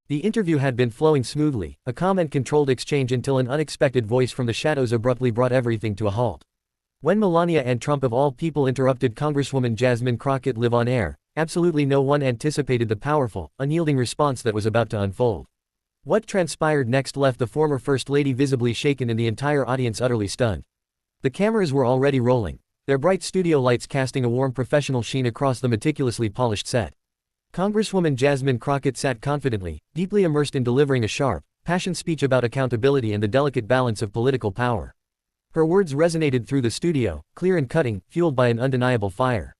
The interview had been flowing smoothly, a calm and controlled exchange until an unexpected voice from the shadows abruptly brought everything to a halt. When Melania and Trump of all people interrupted Congresswoman Jasmine Crockett live on air, absolutely no one anticipated the powerful, unyielding response that was about to unfold. What transpired next left the former First Lady visibly shaken and the entire audience utterly stunned. The cameras were already rolling, their bright studio lights casting a warm professional sheen across the meticulously polished set. Congresswoman Jasmine Crockett sat confidently, deeply immersed in delivering a sharp, passionate speech about accountability and the delicate balance of political power. Her words resonated through the studio, clear and cutting, fueled by an undeniable fire.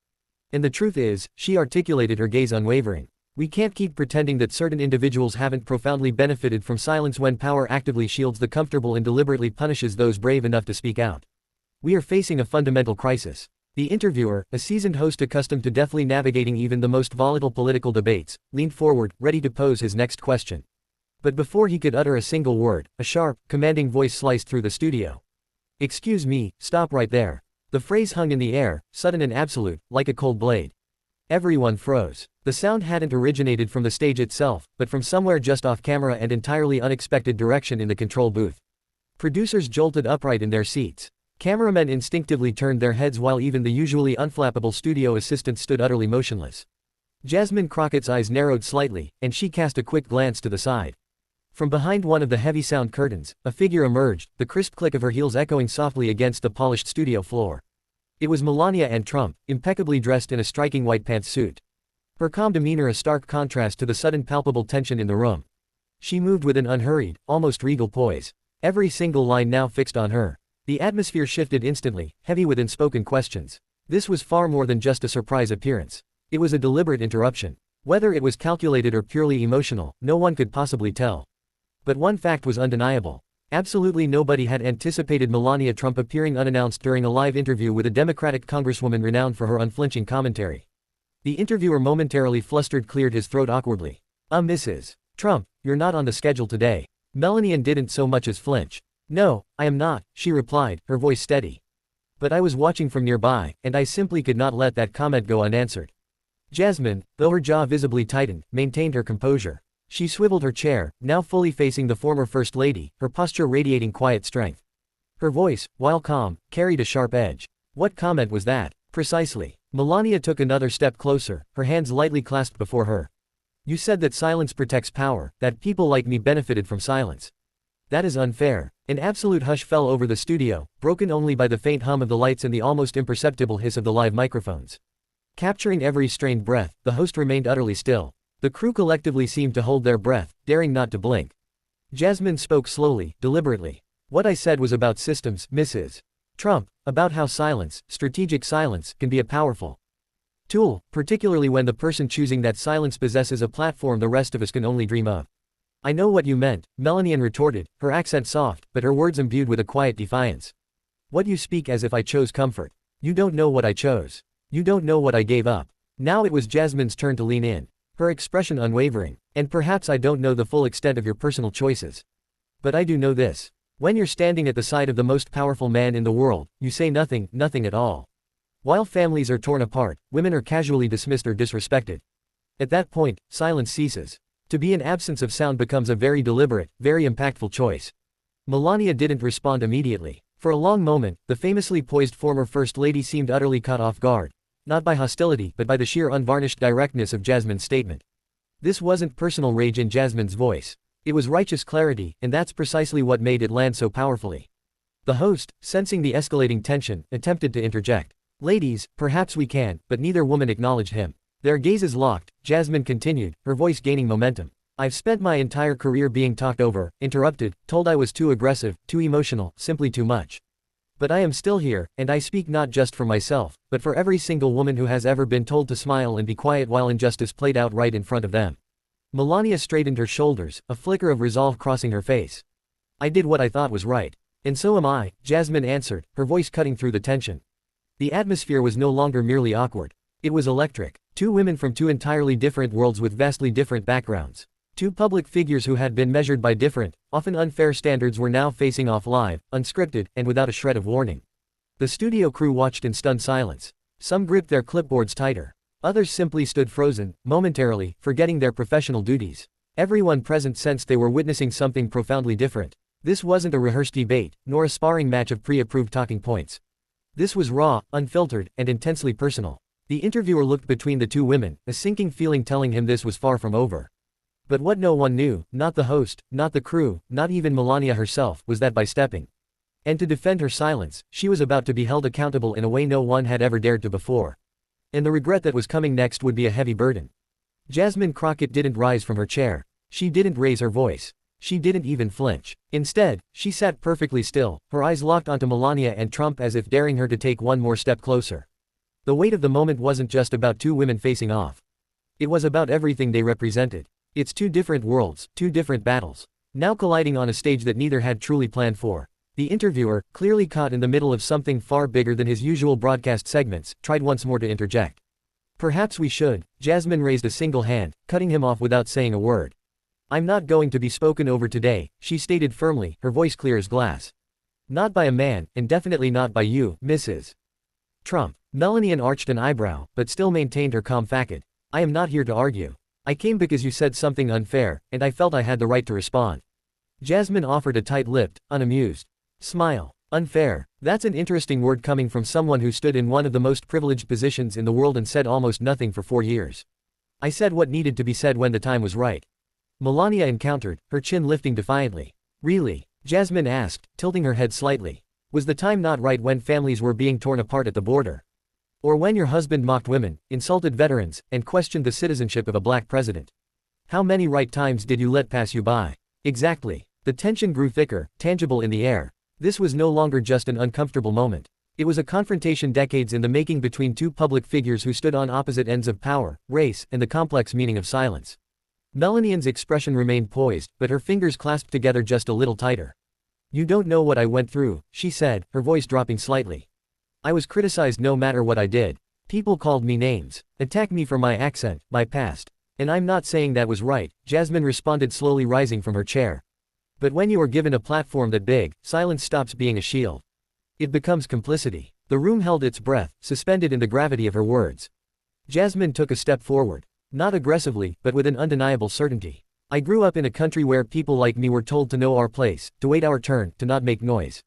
And the truth is, she articulated her gaze unwavering. We can't keep pretending that certain individuals haven't profoundly benefited from silence when power actively shields the comfortable and deliberately punishes those brave enough to speak out. We are facing a fundamental crisis. The interviewer, a seasoned host accustomed to deftly navigating even the most volatile political debates, leaned forward, ready to pose his next question. But before he could utter a single word, a sharp, commanding voice sliced through the studio. "Excuse me, stop right there." The phrase hung in the air, sudden and absolute, like a cold blade. Everyone froze. The sound hadn't originated from the stage itself, but from somewhere just off camera and entirely unexpected direction in the control booth. Producers jolted upright in their seats. Cameramen instinctively turned their heads while even the usually unflappable studio assistant stood utterly motionless. Jasmine Crockett's eyes narrowed slightly, and she cast a quick glance to the side. From behind one of the heavy sound curtains, a figure emerged, the crisp click of her heels echoing softly against the polished studio floor. It was Melania and Trump, impeccably dressed in a striking white pantsuit. Her calm demeanor a stark contrast to the sudden palpable tension in the room. She moved with an unhurried, almost regal poise. Every single line now fixed on her. The atmosphere shifted instantly, heavy with unspoken questions. This was far more than just a surprise appearance. It was a deliberate interruption. Whether it was calculated or purely emotional, no one could possibly tell. But one fact was undeniable. Absolutely nobody had anticipated Melania Trump appearing unannounced during a live interview with a Democratic congresswoman renowned for her unflinching commentary. The interviewer momentarily flustered cleared his throat awkwardly. Mrs. Trump, you're not on the schedule today." Melania didn't so much as flinch. "No, I am not," she replied, her voice steady. "But I was watching from nearby, and I simply could not let that comment go unanswered." Jasmine, though her jaw visibly tightened, maintained her composure. She swiveled her chair, now fully facing the former First Lady, her posture radiating quiet strength. Her voice, while calm, carried a sharp edge. "What comment was that?" "Precisely." Melania took another step closer, her hands lightly clasped before her. "You said that silence protects power, that people like me benefited from silence. That is unfair." An absolute hush fell over the studio, broken only by the faint hum of the lights and the almost imperceptible hiss of the live microphones. Capturing every strained breath, the host remained utterly still. The crew collectively seemed to hold their breath, daring not to blink. Jasmine spoke slowly, deliberately. "What I said was about systems, Mrs. Trump, about how silence, strategic silence, can be a powerful tool, particularly when the person choosing that silence possesses a platform the rest of us can only dream of." "I know what you meant," Melania retorted, her accent soft, but her words imbued with a quiet defiance. "What you speak as if I chose comfort. You don't know what I chose. You don't know what I gave up." Now it was Jasmine's turn to lean in, her expression unwavering. "And perhaps I don't know the full extent of your personal choices. But I do know this. When you're standing at the side of the most powerful man in the world, you say nothing, nothing at all. While families are torn apart, women are casually dismissed or disrespected. At that point, silence ceases. To be an absence of sound becomes a very deliberate, very impactful choice." Melania didn't respond immediately. For a long moment, the famously poised former First Lady seemed utterly caught off guard. Not by hostility, but by the sheer unvarnished directness of Jasmine's statement. This wasn't personal rage in Jasmine's voice. It was righteous clarity, and that's precisely what made it land so powerfully. The host, sensing the escalating tension, attempted to interject. "Ladies, perhaps we can," but neither woman acknowledged him. Their gazes locked. Jasmine continued, her voice gaining momentum. "I've spent my entire career being talked over, interrupted, told I was too aggressive, too emotional, simply too much. But I am still here, and I speak not just for myself, but for every single woman who has ever been told to smile and be quiet while injustice played out right in front of them." Melania straightened her shoulders, a flicker of resolve crossing her face. "I did what I thought was right. And so am I," Jasmine answered, her voice cutting through the tension. The atmosphere was no longer merely awkward. It was electric. Two women from two entirely different worlds with vastly different backgrounds. Two public figures who had been measured by different, often unfair standards were now facing off live, unscripted, and without a shred of warning. The studio crew watched in stunned silence. Some gripped their clipboards tighter. Others simply stood frozen, momentarily, forgetting their professional duties. Everyone present sensed they were witnessing something profoundly different. This wasn't a rehearsed debate, nor a sparring match of pre-approved talking points. This was raw, unfiltered, and intensely personal. The interviewer looked between the two women, a sinking feeling telling him this was far from over. But what no one knew, not the host, not the crew, not even Melania herself, was that by stepping and to defend her silence, she was about to be held accountable in a way no one had ever dared to before. And the regret that was coming next would be a heavy burden. Jasmine Crockett didn't rise from her chair. She didn't raise her voice. She didn't even flinch. Instead, she sat perfectly still, her eyes locked onto Melania and Trump as if daring her to take one more step closer. The weight of the moment wasn't just about two women facing off. It was about everything they represented. It's two different worlds, two different battles, now colliding on a stage that neither had truly planned for. The interviewer, clearly caught in the middle of something far bigger than his usual broadcast segments, tried once more to interject. Perhaps we should. Jasmine raised a single hand, cutting him off without saying a word. I'm not going to be spoken over today, she stated firmly, her voice clear as glass. Not by a man, and definitely not by you, Mrs. Trump. Melania arched an eyebrow, but still maintained her calm facade. I am not here to argue. I came because you said something unfair, and I felt I had the right to respond. Jasmine offered a tight-lipped, unamused smile. Unfair. That's an interesting word coming from someone who stood in one of the most privileged positions in the world and said almost nothing for 4 years. I said what needed to be said when the time was right. Melania encountered, her chin lifting defiantly. Really? Jasmine asked, tilting her head slightly. Was the time not right when families were being torn apart at the border? Or when your husband mocked women, insulted veterans, and questioned the citizenship of a black president? How many right times did you let pass you by? Exactly. The tension grew thicker, tangible in the air. This was no longer just an uncomfortable moment. It was a confrontation decades in the making between two public figures who stood on opposite ends of power, race, and the complex meaning of silence. Melania's expression remained poised, but her fingers clasped together just a little tighter. You don't know what I went through, she said, her voice dropping slightly. I was criticized no matter what I did. People called me names, attacked me for my accent, my past. And I'm not saying that was right, Jasmine responded, slowly rising from her chair. But when you are given a platform that big, silence stops being a shield. It becomes complicity. The room held its breath, suspended in the gravity of her words. Jasmine took a step forward. Not aggressively, but with an undeniable certainty. I grew up in a country where people like me were told to know our place, to wait our turn, to not make noise.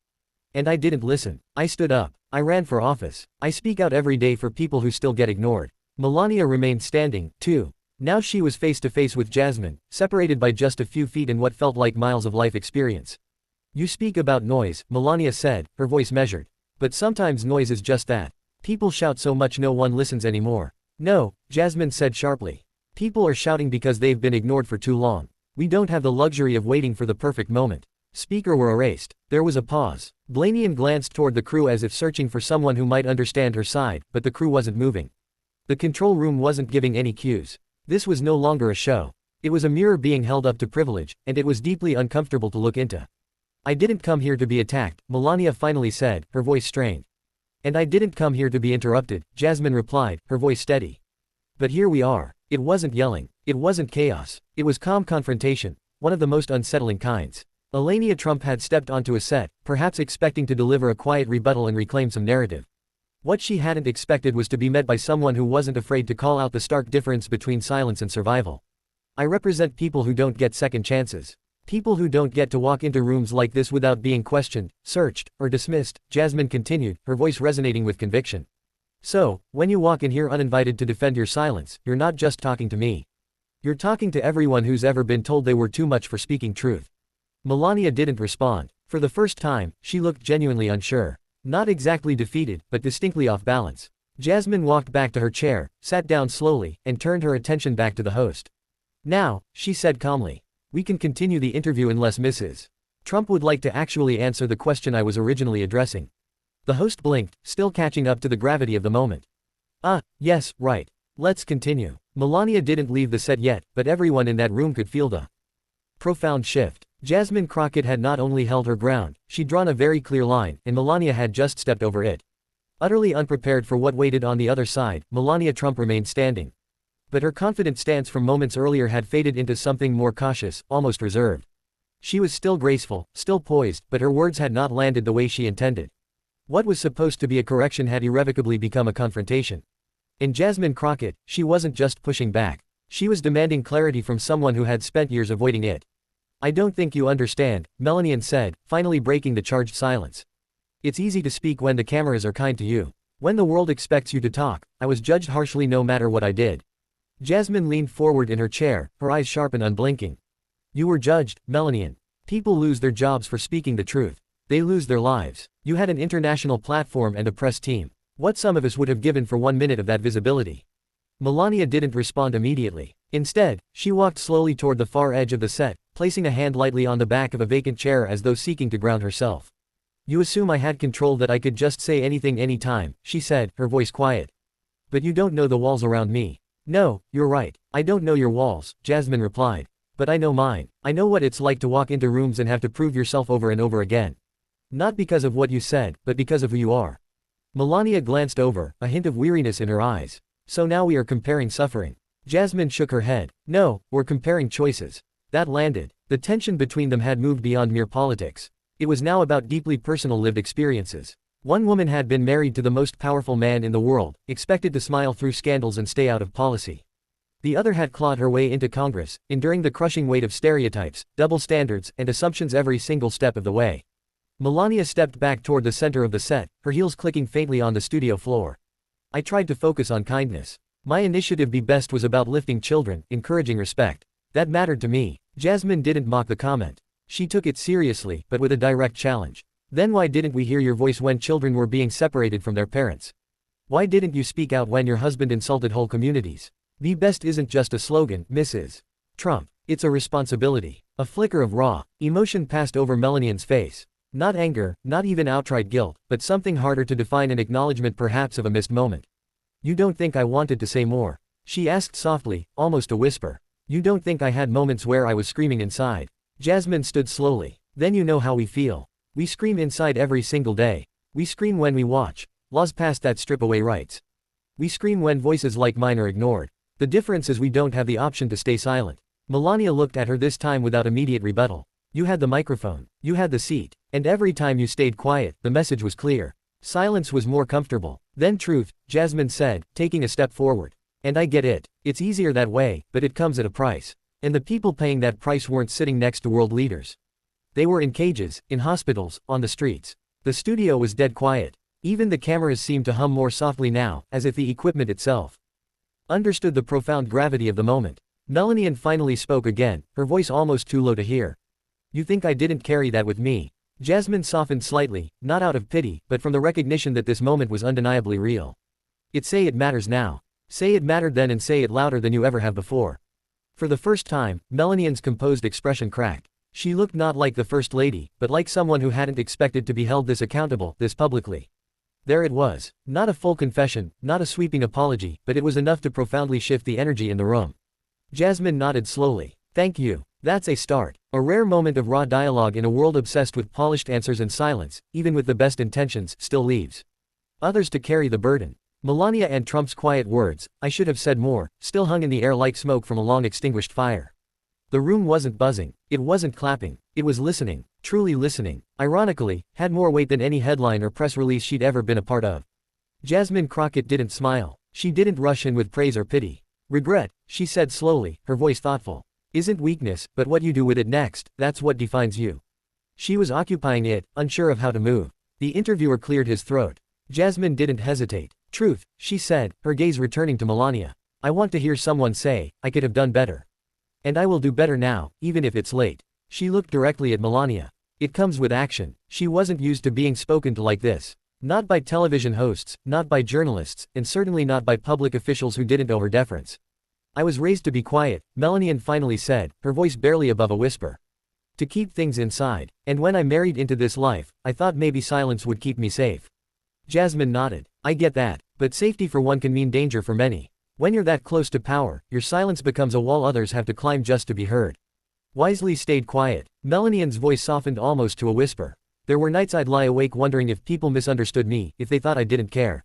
And I didn't listen. I stood up. I ran for office. I speak out every day for people who still get ignored. Melania remained standing, too. Now she was face to face with Jasmine, separated by just a few feet in what felt like miles of life experience. You speak about noise, Melania said, her voice measured. But sometimes noise is just that. People shout so much no one listens anymore. No, Jasmine said sharply. People are shouting because they've been ignored for too long. We don't have the luxury of waiting for the perfect moment. Speaker were erased. There was a pause. Blanian glanced toward the crew as if searching for someone who might understand her side, but the crew wasn't moving. The control room wasn't giving any cues. This was no longer a show. It was a mirror being held up to privilege, and it was deeply uncomfortable to look into. I didn't come here to be attacked, Melania finally said, her voice strained. And I didn't come here to be interrupted, Jasmine replied, her voice steady. But here we are. It wasn't yelling. It wasn't chaos. It was calm confrontation, one of the most unsettling kinds. Melania Trump had stepped onto a set, perhaps expecting to deliver a quiet rebuttal and reclaim some narrative. What she hadn't expected was to be met by someone who wasn't afraid to call out the stark difference between silence and survival. I represent people who don't get second chances. People who don't get to walk into rooms like this without being questioned, searched, or dismissed, Jasmine continued, her voice resonating with conviction. So, when you walk in here uninvited to defend your silence, you're not just talking to me. You're talking to everyone who's ever been told they were too much for speaking truth. Melania didn't respond. For the first time, she looked genuinely unsure. Not exactly defeated, but distinctly off balance. Jasmine walked back to her chair, sat down slowly, and turned her attention back to the host. Now, she said calmly, we can continue the interview unless Mrs. Trump would like to actually answer the question I was originally addressing. The host blinked, still catching up to the gravity of the moment. Yes, right. Let's continue. Melania didn't leave the set yet, but everyone in that room could feel the profound shift. Jasmine Crockett had not only held her ground, she'd drawn a very clear line, and Melania had just stepped over it. Utterly unprepared for what waited on the other side, Melania Trump remained standing. But her confident stance from moments earlier had faded into something more cautious, almost reserved. She was still graceful, still poised, but her words had not landed the way she intended. What was supposed to be a correction had irrevocably become a confrontation. In Jasmine Crockett, she wasn't just pushing back. She was demanding clarity from someone who had spent years avoiding it. I don't think you understand, Melania said, finally breaking the charged silence. It's easy to speak when the cameras are kind to you. When the world expects you to talk, I was judged harshly no matter what I did. Jasmine leaned forward in her chair, her eyes sharp and unblinking. You were judged, Melania. People lose their jobs for speaking the truth. They lose their lives. You had an international platform and a press team. What some of us would have given for 1 minute of that visibility. Melania didn't respond immediately. Instead, she walked slowly toward the far edge of the set, placing a hand lightly on the back of a vacant chair as though seeking to ground herself. You assume I had control, that I could just say anything anytime, she said, her voice quiet. But you don't know the walls around me. No, you're right. I don't know your walls, Jasmine replied. But I know mine. I know what it's like to walk into rooms and have to prove yourself over and over again. Not because of what you said, but because of who you are. Melania glanced over, a hint of weariness in her eyes. So now we are comparing suffering. Jasmine shook her head. No, we're comparing choices. That landed. The tension between them had moved beyond mere politics. It was now about deeply personal lived experiences. One woman had been married to the most powerful man in the world, expected to smile through scandals and stay out of policy. The other had clawed her way into Congress, enduring the crushing weight of stereotypes, double standards, and assumptions every single step of the way. Melania stepped back toward the center of the set, her heels clicking faintly on the studio floor. I tried to focus on kindness. My initiative Be Best was about lifting children, encouraging respect. That mattered to me. Jasmine didn't mock the comment. She took it seriously, but with a direct challenge. Then why didn't we hear your voice when children were being separated from their parents? Why didn't you speak out when your husband insulted whole communities? Be Best isn't just a slogan, Mrs. Trump. It's a responsibility. A flicker of raw emotion passed over Melania's face. Not anger, not even outright guilt, but something harder to define, an acknowledgement perhaps of a missed moment. You don't think I wanted to say more? She asked softly, almost a whisper. You don't think I had moments where I was screaming inside? Jasmine stood slowly. Then you know how we feel. We scream inside every single day. We scream when we watch laws passed that strip away rights. We scream when voices like mine are ignored. The difference is we don't have the option to stay silent. Melania looked at her this time without immediate rebuttal. You had the microphone. You had the seat. And every time you stayed quiet, the message was clear. Silence was more comfortable. Then truth, Jasmine said, taking a step forward. And I get it. It's easier that way, but it comes at a price. And the people paying that price weren't sitting next to world leaders. They were in cages, in hospitals, on the streets. The studio was dead quiet. Even the cameras seemed to hum more softly now, as if the equipment itself understood the profound gravity of the moment. Melania finally spoke again, her voice almost too low to hear. You think I didn't carry that with me? Jasmine softened slightly, not out of pity, but from the recognition that this moment was undeniably real. Say it matters now. Say it mattered then, and say it louder than you ever have before. For the first time, Melania's composed expression cracked. She looked not like the First Lady, but like someone who hadn't expected to be held this accountable, this publicly. There it was. Not a full confession, not a sweeping apology, but it was enough to profoundly shift the energy in the room. Jasmine nodded slowly. Thank you. That's a start. A rare moment of raw dialogue in a world obsessed with polished answers, and silence, even with the best intentions, still leaves others to carry the burden. Melania and Trump's quiet words, I should have said more, still hung in the air like smoke from a long extinguished fire. The room wasn't buzzing. It wasn't clapping. It was listening. Truly listening. Ironically, had more weight than any headline or press release she'd ever been a part of. Jasmine Crockett didn't smile. She didn't rush in with praise or pity. Regret, she said slowly, her voice thoughtful, isn't weakness, but what you do with it next, that's what defines you. She was occupying it, unsure of how to move. The interviewer cleared his throat. Jasmine didn't hesitate. Truth, she said, her gaze returning to Melania. I want to hear someone say, I could have done better. And I will do better now, even if it's late. She looked directly at Melania. It comes with action. She wasn't used to being spoken to like this. Not by television hosts, not by journalists, and certainly not by public officials who didn't owe her deference. I was raised to be quiet, Melania finally said, her voice barely above a whisper. To keep things inside. And when I married into this life, I thought maybe silence would keep me safe. Jasmine nodded. I get that, but safety for one can mean danger for many. When you're that close to power, your silence becomes a wall others have to climb just to be heard. Wisely stayed quiet. Melania's voice softened almost to a whisper. There were nights I'd lie awake wondering if people misunderstood me, if they thought I didn't care.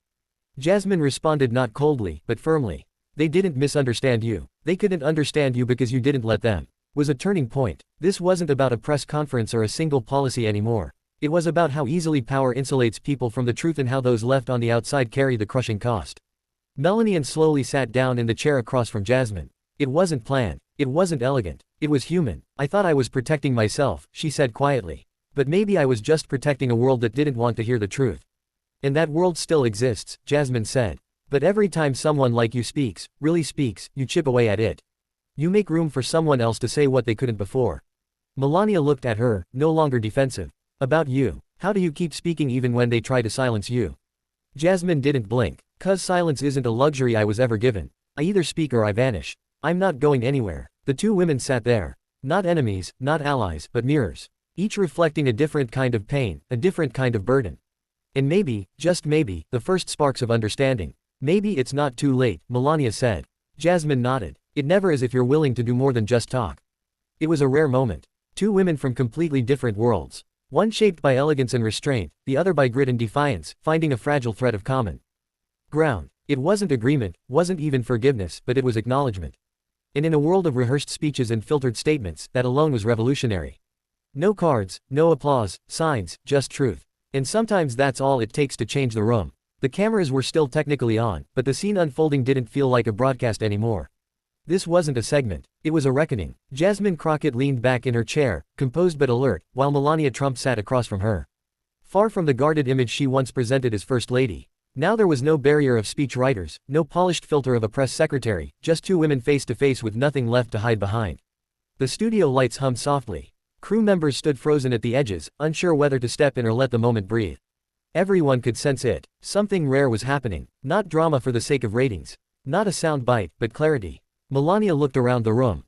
Jasmine responded not coldly, but firmly. They didn't misunderstand you. They couldn't understand you because you didn't let them. Was a turning point. This wasn't about a press conference or a single policy anymore. It was about how easily power insulates people from the truth and how those left on the outside carry the crushing cost. Melania slowly sat down in the chair across from Jasmine. It wasn't planned. It wasn't elegant. It was human. I thought I was protecting myself, she said quietly. But maybe I was just protecting a world that didn't want to hear the truth. And that world still exists, Jasmine said. But every time someone like you speaks, really speaks, you chip away at it. You make room for someone else to say what they couldn't before. Melania looked at her, no longer defensive. About you. How do you keep speaking even when they try to silence you? Jasmine didn't blink. 'Cause silence isn't a luxury I was ever given. I either speak or I vanish. I'm not going anywhere. The two women sat there. Not enemies, not allies, but mirrors. Each reflecting a different kind of pain, a different kind of burden. And maybe, just maybe, the first sparks of understanding. Maybe it's not too late, Melania said. Jasmine nodded. It never is if you're willing to do more than just talk. It was a rare moment. Two women from completely different worlds. One shaped by elegance and restraint, the other by grit and defiance, finding a fragile thread of common ground. It wasn't agreement, wasn't even forgiveness, but it was acknowledgement. And in a world of rehearsed speeches and filtered statements, that alone was revolutionary. No cards, no applause, signs, just truth. And sometimes that's all it takes to change the room. The cameras were still technically on, but the scene unfolding didn't feel like a broadcast anymore. This wasn't a segment. It was a reckoning. Jasmine Crockett leaned back in her chair, composed but alert, while Melania Trump sat across from her. Far from the guarded image she once presented as First Lady. Now there was no barrier of speech writers, no polished filter of a press secretary, just two women face to face with nothing left to hide behind. The studio lights hummed softly. Crew members stood frozen at the edges, unsure whether to step in or let the moment breathe. Everyone could sense it. Something rare was happening. Not drama for the sake of ratings. Not a sound bite, but clarity. Melania looked around the room.